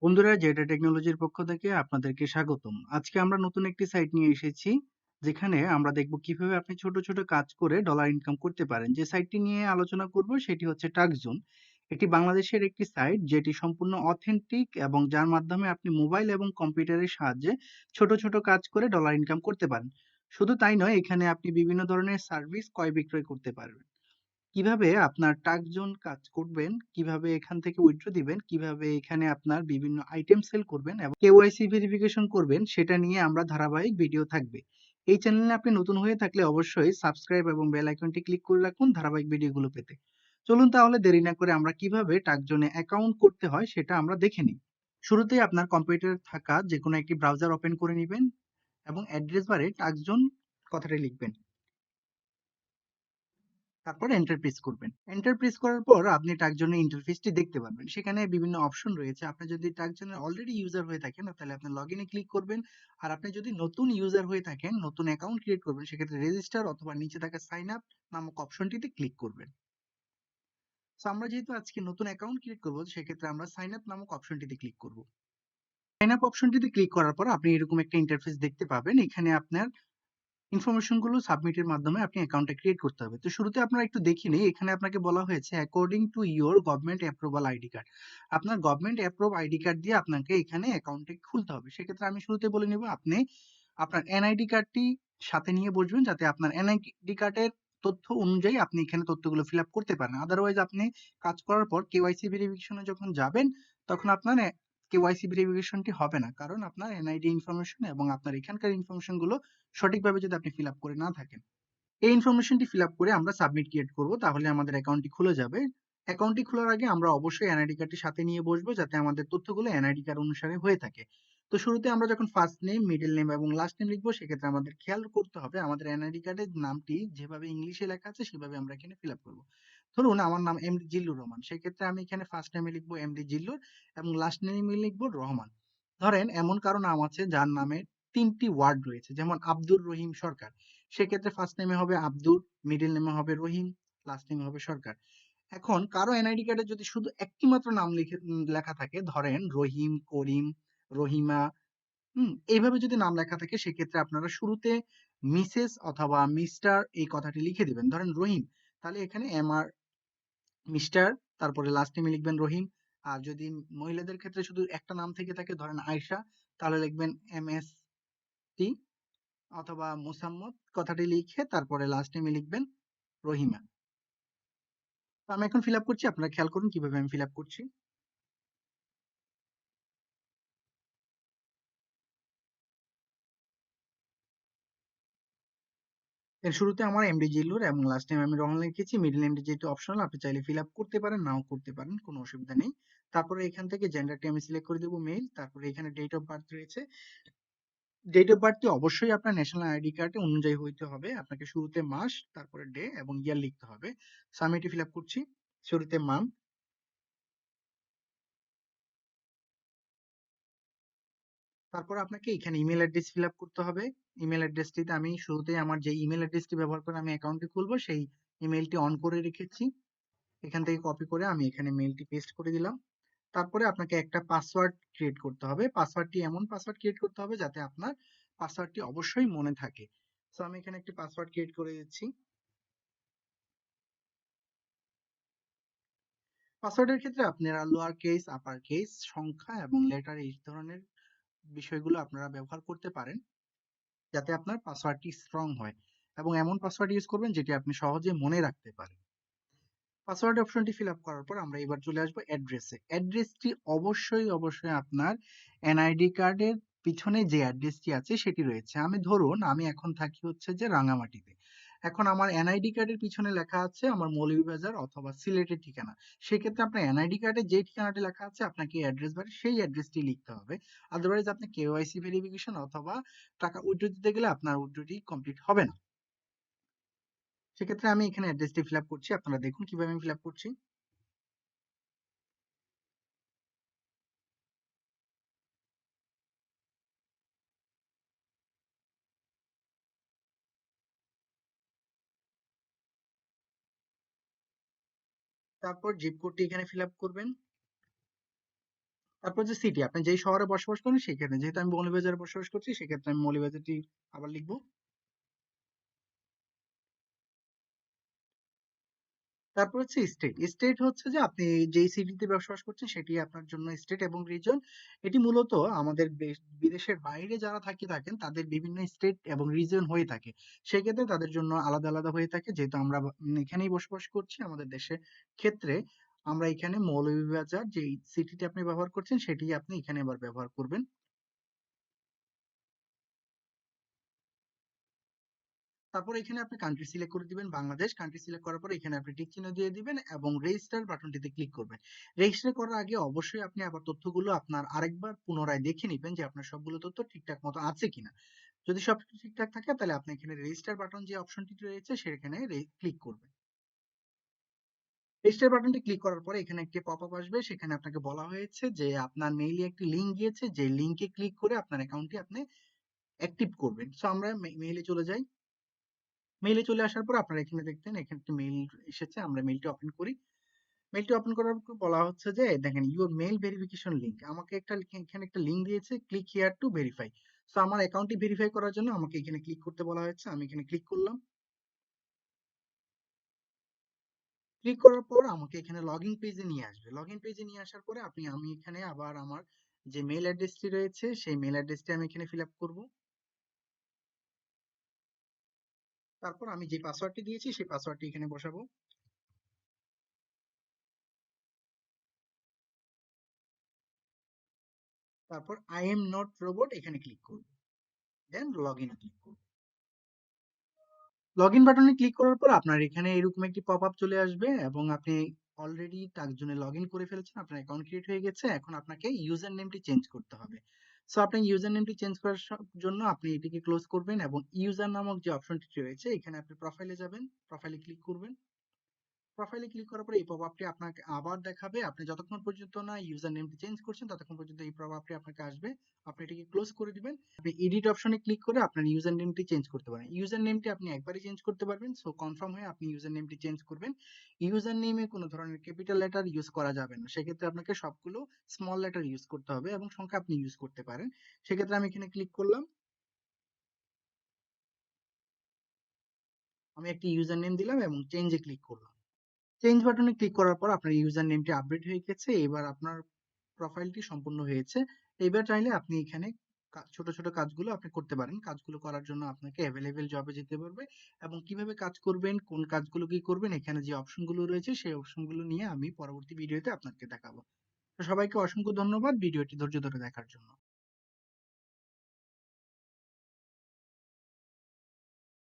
বন্ধুরা, জেডা টেকনোলজির পক্ষ থেকে আপনাদেরকে স্বাগতম। আজকে আমরা নতুন একটি সাইট নিয়ে এসেছি, যেখানে আমরা দেখব কিভাবে আপনি ছোট ছোট কাজ করে ডলার ইনকাম করতে পারেন। যে সাইটটি নিয়ে আলোচনা করব সেটি হচ্ছে টাস্কজোন। এটি বাংলাদেশের একটি সাইট যেটি সম্পূর্ণ অথেন্টিক এবং যার মাধ্যমে আপনি মোবাইল এবং কম্পিউটারের সাহায্যে ছোট ছোট কাজ করে ডলার ইনকাম করতে পারেন। শুধু তাই নয়, এখানে আপনি বিভিন্ন ধরনের সার্ভিস ক্রয় বিক্রয় করতে পারবেন। কিভাবে আপনার টাস্কজোন কাজ করবেন, কিভাবে এখান থেকে উইথড্র দিবেন, কিভাবে এখানে আপনার বিভিন্ন আইটেম সেল করবেন এবং কেওয়াইসি ভেরিফিকেশন করবেন, সেটা নিয়ে আমরা ধারাবাহিক ভিডিও থাকবে। এই চ্যানেলে আপনি নতুন হয়ে থাকলে অবশ্যই সাবস্ক্রাইব এবং বেল আইকনটি ক্লিক করে রাখুন ধারাবাহিক ভিডিওগুলো পেতে। চলুন তাহলে দেরি না করে আমরা কিভাবে টাস্কজোনে অ্যাকাউন্ট করতে হয় সেটা আমরা দেখে নিই। শুরুতেই আপনার কম্পিউটারে থাকা যে কোনো একটি ব্রাউজার ওপেন করে নেবেন এবং অ্যাড্রেস বারে টাস্কজোন কথাটা লিখবেন। তারপর এন্টার প্রেস করবেন। এন্টার প্রেস করার পর আপনি টাস্কজনের ইন্টারফেসটি দেখতে পারবেন। সেখানে বিভিন্ন অপশন রয়েছে। আপনি যদি টাস্কজনের অলরেডি ইউজার হয়ে থাকেন তাহলে আপনি লগইনে ক্লিক করবেন। আর আপনি যদি নতুন ইউজার হয়ে থাকেন, নতুন অ্যাকাউন্ট ক্রিয়েট করবেন, সেক্ষেত্রে রেজিস্টার অথবা নিচে থাকা সাইন আপ নামক অপশনটিতে ক্লিক করবেন। সো আমরা যেহেতু আজকে নতুন অ্যাকাউন্ট ক্রিয়েট করব, সেক্ষেত্রে আমরা সাইন আপ নামক অপশনটিতে ক্লিক করব। সাইন আপ অপশনটিতে ক্লিক করার পর আপনি এরকম একটা ইন্টারফেস দেখতে পাবেন। এখানে আপনার ইনফরমেশন গুলো সাবমিটের মাধ্যমে আপনি অ্যাকাউন্টটা ক্রিয়েট করতে হবে। তো শুরুতে আপনারা একটু দেখে নিই, এখানে আপনাকে বলা হয়েছে according to your government approval ID card. আপনার গভর্নমেন্ট অ্যাপ্রুভ আইডি কার্ড দিয়ে আপনাকে এখানে অ্যাকাউন্টে খুলতে হবে। সেক্ষেত্রে আমি শুরুতে বলে নিব, আপনি আপনার এনআইডি কার্ডটি সাথে নিয়ে বসবেন, যাতে আপনার এনআইডি কার্ডের তথ্য অনুযায়ী আপনি এখানে তথ্যগুলো ফিল আপ করতে পারেন। আদারওয়াইজ আপনি কাজ করার পর কেওয়াইসি ভেরিফিকেশনে যখন যাবেন, তখন আপনার কেওয়াইসি ভেরিফিকেশনটি হবে না, কারণ আপনার এনআইডি ইনফরমেশন এবং আপনার এখানকার ইনফরমেশন গুলো সঠিকভাবে যদি আপনি ফিল আপ করে না থাকেন। এই ইনফরমেশনটি ফিল আপ করে আমরা সাবমিট ক্রিয়েট করব, তাহলে আমাদের অ্যাকাউন্টটি খুলে যাবে। অ্যাকাউন্টটি খোলার আগে আমরা অবশ্যই এনআইডি কার্ডটি সাথে নিয়ে বসবো, যাতে আমাদের তথ্যগুলো এনআইডি কার্ড অনুসারে হয়ে থাকে। তো শুরুতে আমরা যখন ফার্স্ট নেম, মিডল নেম এবং লাস্ট নেম লিখবো, সেক্ষেত্রে আমাদের খেয়াল করতে হবে আমাদের এনআইডি কার্ডের নামটি যেভাবে ইংলিশে লেখা আছে সেভাবে আমরা এখানে ফিল আপ করবো। ধরুন আমার নাম এমডি জিল্লুর রহমান, সেক্ষেত্রে আমি এখানে ফার্স্ট নেমে লিখবো এমডি জিল্লুর এবং লাস্ট নেমে লিখবো রহমান। ধরেন এমন কারো নাম আছে যার নামে তিনটি ওয়ার্ড রয়েছে, যেমন আব্দুর রহিম সরকার। সেক্ষেত্রে ফার্স্ট নেমে হবে আব্দুর, মিডল নেমে হবে রহিম, লাস্ট নেমে হবে সরকার। এখন কারো এনআইডি কার্ডে যদি শুধু একটি মাত্র নাম লেখা থাকে, ধরেন রহিম, করিম, রহিমা, এইভাবে যদি নাম লেখা থাকে, সেক্ষেত্রে আপনারা শুরুতে মিসেস অথবা মিস্টার এই কথাটি লিখে দিবেন। ধরেন রহিম, তাহলে এখানে এম আর মিস্টার, তারপরে লাস্ট নেমে লিখবেন রহিম। আর যদি মহিলাদের ক্ষেত্রে শুধু একটা নাম থেকে থাকে, ধরেন আয়শা, তাহলে লিখবেন এম এস টি, অথবা মোসাম্মদ কথাটি লিখে তারপরে লাস্ট নেমে লিখবেন রহিমা। তো আমি এখন ফিল আপ করছি, আপনারা খেয়াল করুন কিভাবে আমি ফিল আপ করছি। এর শুরুতে আমার এমডি জিল্লুর এবং লাস্ট নেম আমি রহমান লিখেছি। মিডল নেমটি যেহেতু অপশনাল, আপনি চাইলে ফিল আপ করতে পারেন, নাও করতে পারেন, কোনো অসুবিধা নেই। তারপরে এখান থেকে জেন্ডারটি আমি সিলেক্ট করে দেবো মেল। তারপরে এখানে ডেট অফ বার্থ রয়েছে। ডেট অফ বার্থটি অবশ্যই আপনার ন্যাশনাল আইডি কার্ডে অনুযায়ী হইতে হবে। আপনাকে শুরুতে মাস, তারপরে ডে এবং ইয়ার লিখতে হবে। সো আমি এটি ফিল আপ করছি। শুরুতে মান্থ, তারপর আপনাকে এখানে ইমেল অ্যাড্রেস ফিল আপ করতে হবে। ইমেল অ্যাড্রেসটিতে আমি শুরুতেই আমার যে ইমেল অ্যাড্রেসটি ব্যবহার করে আমি অ্যাকাউন্টটি খুলবো, সেই ইমেলটি অন করে রেখেছি। এখান থেকে কপি করে আমি এখানে মেলটি পেস্ট করে দিলাম। তারপরে আপনাকে একটা পাসওয়ার্ড ক্রিয়েট করতে হবে। পাসওয়ার্ডটি এমন পাসওয়ার্ড ক্রিয়েট করতে হবে যাতে আপনার পাসওয়ার্ডটি অবশ্যই মনে থাকে। সো আমি এখানে একটি পাসওয়ার্ড ক্রিয়েট করে দিচ্ছি। পাসওয়ার্ডের ক্ষেত্রে আপনারা লোয়ার কেস, আপার কেস, সংখ্যা এবং লেটার এই ধরনের বিষয়গুলো আপনারা ব্যবহার করতে পারেন, যাতে আপনার পাসওয়ার্ডটি স্ট্রং হয়, এবং এমন পাসওয়ার্ড ইউজ করবেন যেটি আপনি সহজে মনে রাখতে পারেন। পাসওয়ার্ড অপশনটি ফিল আপ করার পর আমরা এবার চলে আসবো অ্যাড্রেসে। অ্যাড্রেসটি অবশ্যই আপনার এনআইডি কার্ডের পিছনে যে অ্যাড্রেসটি আছে সেটি রয়েছে। ধরুন আমি এখন থাকি হচ্ছে যে রাঙামাটিতে। এখন আমার এনআইডি কার্ডের পিছনে লেখা আছে আমার মৌলভীবাজার অথবা সিলেটের ঠিকানা। সেক্ষেত্রে আপনার এনআইডি কার্ডে যে ঠিকানাটি লেখা আছে আপনাকে অ্যাড্রেস বারে সেই অ্যাড্রেসটি লিখতে হবে। আদারওয়াইজ আপনি কেওয়াইসি ভেরিফিকেশন অথবা টাকা উইথড্র দিতে গেলে আপনার উইথড্রটি কমপ্লিট হবে না। সেক্ষেত্রে আমি এখানে অ্যাড্রেসটি ফিল আপ করছি, আপনারা দেখুন কিভাবে আমি ফিল আপ করছি। তারপর জিপ কোডটি এখানে ফিল আপ করবেন। তারপর যে সিটি, আপনি যেই শহরে বসবাস করেন সেখানে, যেহেতু আমি মৌলভীবাজারে বসবাস করছি সেক্ষেত্রে আমি মৌলভীবাজারটি আবার লিখবো। তারপর হচ্ছে স্টেট। স্টেট হচ্ছে যে আপনি যেই সিটিতে বসবাস করছেন সেটি আপনার জন্য স্টেট, এবং রিজন এটি মূলত আমাদের বিদেশের বাইরে যারা থাকেন তাদের বিভিন্ন স্টেট এবং রিজন হয়ে থাকে। সেক্ষেত্রে তাদের জন্য আলাদা আলাদা হয়ে থাকে, যেহেতু আমরা এখানেই বসবাস করছি আমাদের দেশের ক্ষেত্রে, আমরা এখানে মৌলভীবাজার যেই সিটিতে আপনি ব্যবহার করছেন সেটি আপনি এখানে আবার ব্যবহার করবেন। তারপর এখানে আপনি কান্ট্রি সিলেক্ট করে দিবেন বাংলাদেশ। কান্ট্রি সিলেক্ট করার পর এখানে আপনি টিক চিহ্ন দিয়ে দিবেন এবং রেজিস্টার বাটনটিতে ক্লিক করবেন। রেজিস্টার করার আগে অবশ্যই আপনি আবার তথ্যগুলো আপনার আরেকবার পুনরায় দেখে নিবেন যে আপনার সবগুলো তথ্য ঠিকঠাক মতো আছে কিনা। যদি সবকিছু ঠিকঠাক থাকে তাহলে আপনি এখানে রেজিস্টার বাটন যে অপশনটি রয়েছে সেখানে ক্লিক করবেন। রেজিস্টার বাটনটি ক্লিক করার পরে এখানে একটি পপআপ আসবে, সেখানে আপনাকে বলা হয়েছে যে আপনার মেইলে একটি লিংক গিয়েছে, যে লিংকে ক্লিক করে আপনার অ্যাকাউন্টটি আপনি অ্যাক্টিভ করবেন। সো আমরা মেইলে চলে যাই। মেইলে চলে আসার পর আপনারা এখানে দেখতেন এখানে একটা মেইল এসেছে, আমরা মেইলটি ওপেন করি। মেইলটি ওপেন করার পর বলা হচ্ছে যে দেখেন ইউর মেইল ভেরিফিকেশন লিংক, আমাকে একটা এখানে একটা লিংক দিয়েছে, click here to verify. So আমার অ্যাকাউন্টটি ভেরিফাই করার জন্য আমাকে এখানে ক্লিক করতে বলা হয়েছে, আমি এখানে ক্লিক করলাম। ক্লিক করার পর আমাকে এখানে লগইন পেজে নিয়ে আসবে। লগইন পেজে নিয়ে আসার পরে আমি এখানে আবার আমার যে মেইল অ্যাড্রেসটি রয়েছে সেই মেইল অ্যাড্রেসটি আমি এখানে ফিল আপ করবো। তারপর আমি যে পাসওয়ার্ডটি দিয়েছি সেই পাসওয়ার্ডটি এখানে বসাবো। তারপর আই এম নট রোবট এখানে ক্লিক করব, দেন লগইন ক্লিক করব। লগইন বাটনে ক্লিক করার পর আপনার এখানে এরকম একটি পপআপ চলে আসবে এবং আপনি অলরেডি টাস্কজোনে লগইন করে ফেলেছেন, আপনার অ্যাকাউন্ট ক্রিয়েট হয়ে গেছে। এখন আপনাকে ইউজার নেমটি চেঞ্জ করতে হবে। সো আপনি ইউজার নেমটি চেঞ্জ করার জন্য আপনি এটিকে ক্লোজ করবেন এবং ইউজার নামক যে অপশনটি রয়েছে এখানে আপনি প্রোফাইলে যাবেন, প্রোফাইলে ক্লিক করবেন। প্রোফাইলে ক্লিক করার পরে এই পপআপটি আপনাকে আবার দেখাবে। আপনি যতক্ষণ পর্যন্ত না ইউজার নেমটি চেঞ্জ করছেন ততক্ষণ পর্যন্ত এই পপআপটি আপনাকে আসবে। আপনি এটিকে ক্লোজ করে দিবেন। আপনি এডিট অপশনে ক্লিক করে আপনার ইউজার নেমটি চেঞ্জ করতে পারেন। ইউজার নেমটি আপনি একবারই চেঞ্জ করতে পারবেন। সো কনফার্ম হয়ে আপনি ইউজার নেমটি চেঞ্জ করবেন। ইউজার নেমে কোনো ধরনের ক্যাপিটাল লেটার ইউজ করা যাবে না। সেক্ষেত্রে আপনাকে সবগুলো স্মল লেটার ইউজ করতে হবে এবং সংখ্যা আপনি ইউজ করতে পারেন। সেক্ষেত্রে আমি এখানে ক্লিক করলাম। আমি একটি ইউজার নেম দিলাম এবং চেঞ্জে ক্লিক করলাম। চেঞ্জ বাটনে ক্লিক করার পর আপনার ইউজার নেমটি আপডেট হয়ে গেছে। এবার আপনার প্রোফাইলটি সম্পূর্ণ হয়েছে। এবার চাইলে আপনি এখানে ছোট ছোট কাজগুলো আপনি করতে পারেন। কাজগুলো করার জন্য আপনাকে অ্যাভেলেবেল জবে যেতে হবে এবং কিভাবে কাজ করবেন, কোন কাজগুলো কি করবেন, এখানে যে অপশনগুলো রয়েছে সেই অপশনগুলো নিয়ে আমি পরবর্তী ভিডিওতে আপনাকে দেখাবো। তো সবাইকে অসংখ্য ধন্যবাদ ভিডিওটি ধৈর্য ধরে দেখার জন্য।